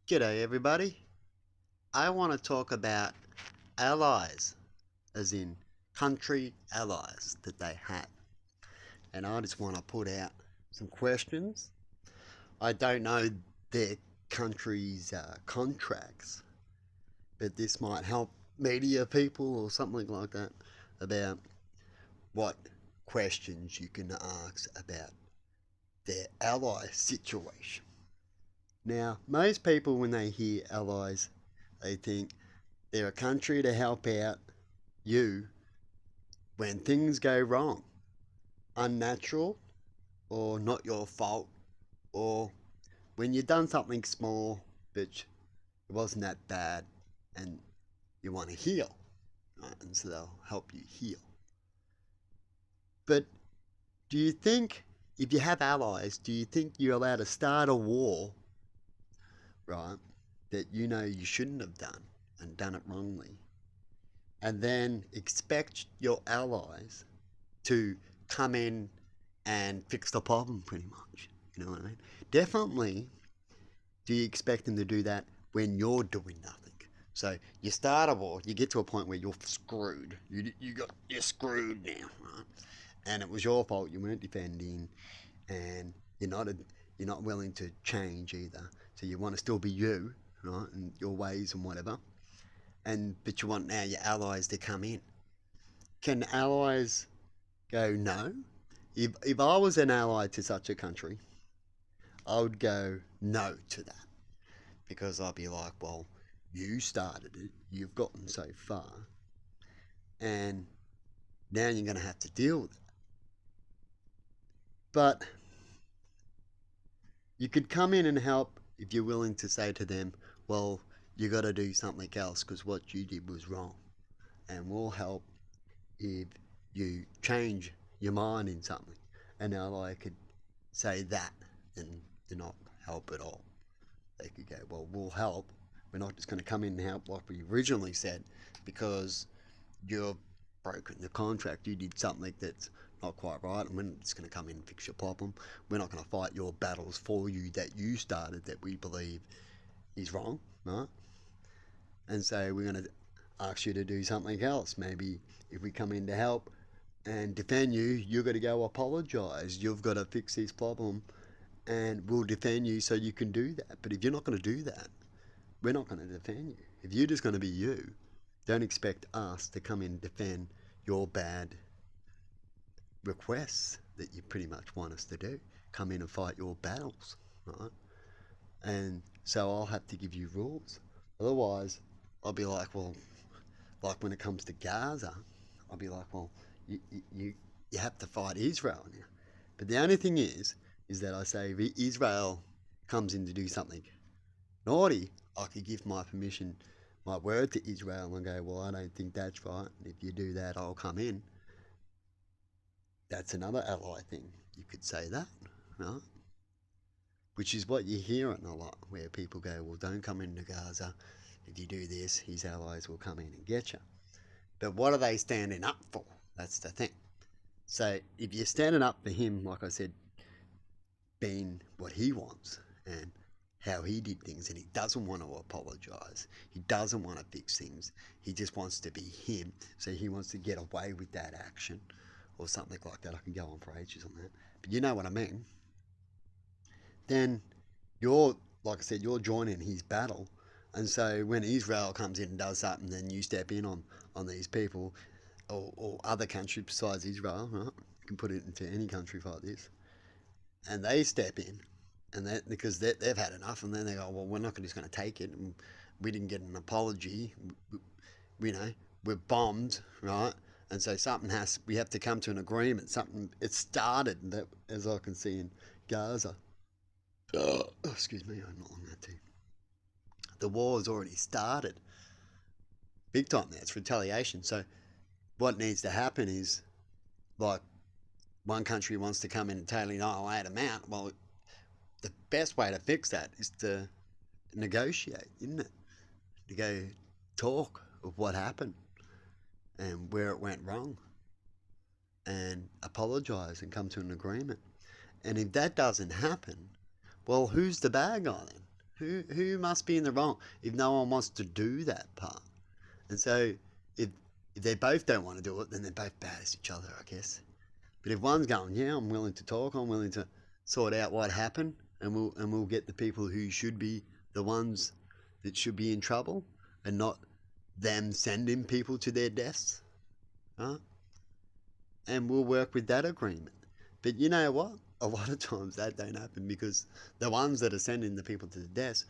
G'day everybody. I want to talk about allies, as in country allies that they had. And I just want to put out some questions. I don't know their country's contracts, but this might help media people or something like that about what questions you can ask about their ally situation. Now, most people when they hear allies, they think they're a country to help out you when things go wrong, unnatural or not your fault, or when you've done something small but it wasn't that bad and you want to heal, right? And so they'll help you heal. But do you think if you have allies, do you think you're allowed to start a war, right, that you know you shouldn't have done and done it wrongly, and then expect your allies to come in and fix the problem pretty much? You know what I mean? Definitely, do you expect them to do that when you're doing nothing? So you start a war, you get to a point where you're screwed. You're screwed now, right? And it was your fault. You weren't defending, and you're not willing to change either. So you want to still be you, right, and your ways and whatever. But you want now your allies to come in. Can allies go no? If I was an ally to such a country, I would go no to that, because I'd be like, well, you started it, you've gotten so far, and now you're going to have to deal with it. But you could come in and help if you're willing to say to them, well, you got to do something else because what you did was wrong, and we'll help if you change your mind in something. An ally could say that and do not help at all. They could go, well, we'll help. We're not just going to come in and help like we originally said because you've broken the contract. You did something that's not quite right, and we're not just going to come in and fix your problem. We're not going to fight your battles for you that you started that we believe is wrong, right? And so we're going to ask you to do something else. Maybe if we come in to help and defend you, you've got to go apologise. You've got to fix this problem, and we'll defend you so you can do that. But if you're not going to do that, we're not going to defend you. If you're just going to be you, don't expect us to come in and defend your bad requests that you pretty much want us to do. Come in and fight your battles, right? And so I'll have to give you rules. Otherwise, I'll be like, well, like when it comes to Gaza, I'll be like, well, you have to fight Israel now. But the only thing is that I say if Israel comes in to do something naughty, I could give my permission, my word to Israel and go, well, I don't think that's right. And if you do that, I'll come in. That's another ally thing. You could say that, right? Which is what you're hearing a lot, where people go, well, don't come into Gaza. If you do this, his allies will come in and get you. But what are they standing up for? That's the thing. So if you're standing up for him, like I said, being what he wants and how he did things, and he doesn't want to apologise, he doesn't want to fix things, he just wants to be him, so he wants to get away with that action or something like that. I can go on for ages on that, but you know what I mean. Then you're, like I said, you're joining his battle. And so when Israel comes in and does something, then you step in on these people, or other countries besides Israel, right? You can put it into any country like this. And they step in, and because they've had enough, and then they go, well, we're not just going to take it, and we didn't get an apology, we're bombed, right? And so we have to come to an agreement. It started, that, as I can see in Gaza. Oh, excuse me, I'm not on that too. The war has already started. Big time there, it's retaliation. So what needs to happen is, like, one country wants to come in and totally annihilate them out. Well, the best way to fix that is to negotiate, isn't it? To go talk of what happened and where it went wrong and apologise and come to an agreement. And if that doesn't happen, well, who's the bad guy then? Who must be in the wrong if no one wants to do that part? And so if they both don't want to do it, then they're both bad as each other, I guess. But if one's going, yeah, I'm willing to talk, I'm willing to sort out what happened, and we'll get the people who should be the ones that should be in trouble, and not them sending people to their deaths, right? And we'll work with that agreement. But you know what? A lot of times that don't happen because the ones that are sending the people to the deaths,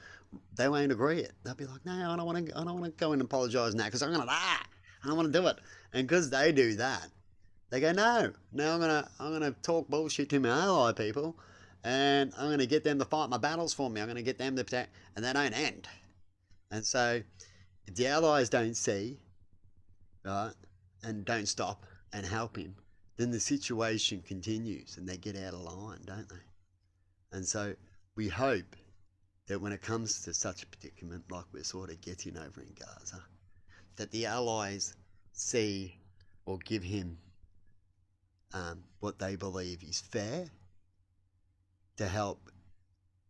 they won't agree it. They'll be like, no, I don't want to go and apologise now because I'm gonna die. I don't want to do it. And because they do that, they go, no, now I'm gonna talk bullshit to my ally people, and I'm gonna get them to fight my battles for me. I'm gonna get them to protect, and they don't end. And so, if the allies don't see, right, and don't stop and help him, then the situation continues, and they get out of line, don't they? And so, we hope that when it comes to such a predicament like we're sort of getting over in Gaza, that the allies see or give him what they believe is fair to help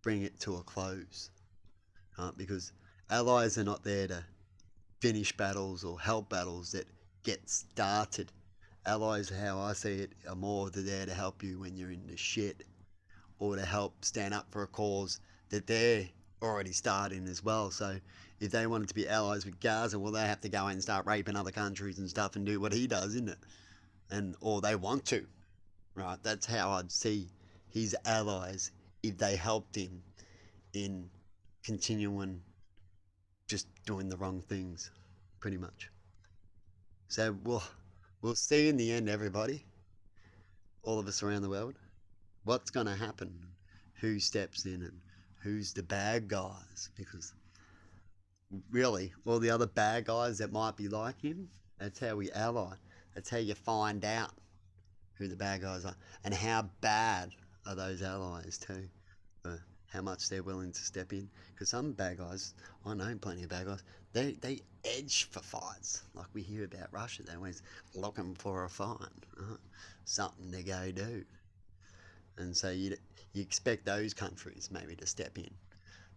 bring it to a close, right? Because allies are not there to finish battles or help battles that get started. Allies, how I see it, are more there to help you when you're in the shit, or to help stand up for a cause that they're already starting as well. So if they wanted to be allies with Gaza, well, they have to go in and start raping other countries and stuff and do what he does, isn't it? And or they want to, right? That's how I'd see his allies if they helped him in continuing just doing the wrong things, pretty much. So we'll see in the end, everybody, all of us around the world, what's going to happen, who steps in, and who's the bad guys. Because really, all the other bad guys that might be like him, that's how we ally. That's how you find out who the bad guys are and how bad are those allies too. How much they're willing to step in. Because some bad guys, I know plenty of bad guys, they edge for fights. Like we hear about Russia, they're always looking for a fight, right? Something to go do. And so you expect those countries maybe to step in.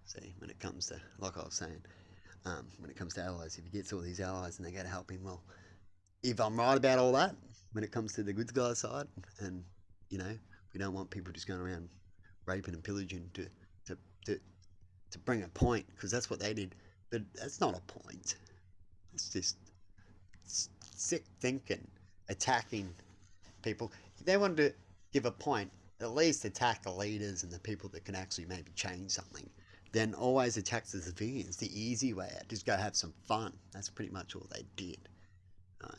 See, when it comes to, like I was saying, when it comes to allies, if he gets all these allies and they go to help him, well, if I'm right about all that, when it comes to the good guy side, and you know, we don't want people just going around raping and pillaging to bring a point, because that's what they did. But that's not a point. It's just sick thinking, attacking people. If they wanted to give a point, at least attack the leaders and the people that can actually maybe change something. Then always attack the civilians, the easy way out. Just go have some fun. That's pretty much all they did.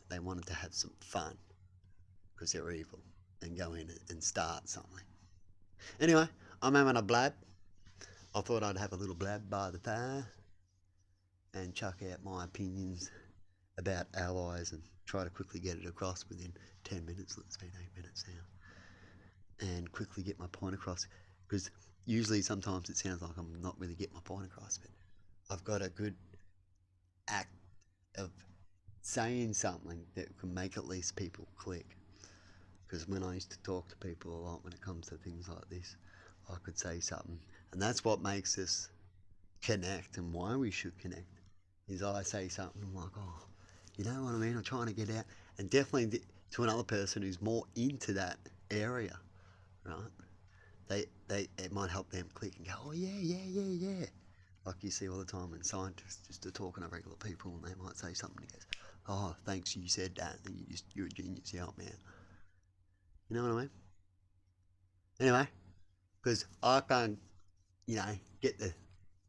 They wanted to have some fun because they're evil and go in and start something. Anyway, I'm having a blab. I thought I'd have a little blab by the fire and chuck out my opinions about allies and try to quickly get it across within 10 minutes. It's been 8 minutes now. And quickly get my point across, because usually sometimes it sounds like I'm not really getting my point across, but I've got a good act of saying something that can make at least people click. Because when I used to talk to people a lot when it comes to things like this, I could say something, and that's what makes us connect, and why we should connect is I say something like, oh, you know what I mean, I'm trying to get out, and definitely to another person who's more into that area, right, it might help them click and go, oh yeah, like you see all the time when scientists just are talking to regular people and they might say something and he goes, oh, thanks, you said that, and you're a genius, you helped me out. You know what I mean? Anyway, because I can't, get the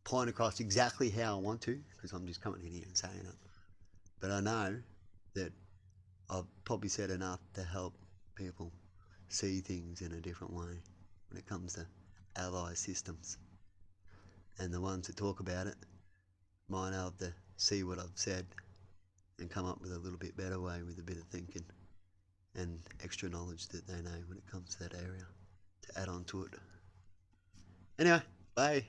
point across exactly how I want to, because I'm just coming in here and saying it. But I know that I've probably said enough to help people see things in a different way when it comes to ally systems. And the ones that talk about it might have to see what I've said and come up with a little bit better way with a bit of thinking and extra knowledge that they know when it comes to that area to add on to it. Anyway, bye.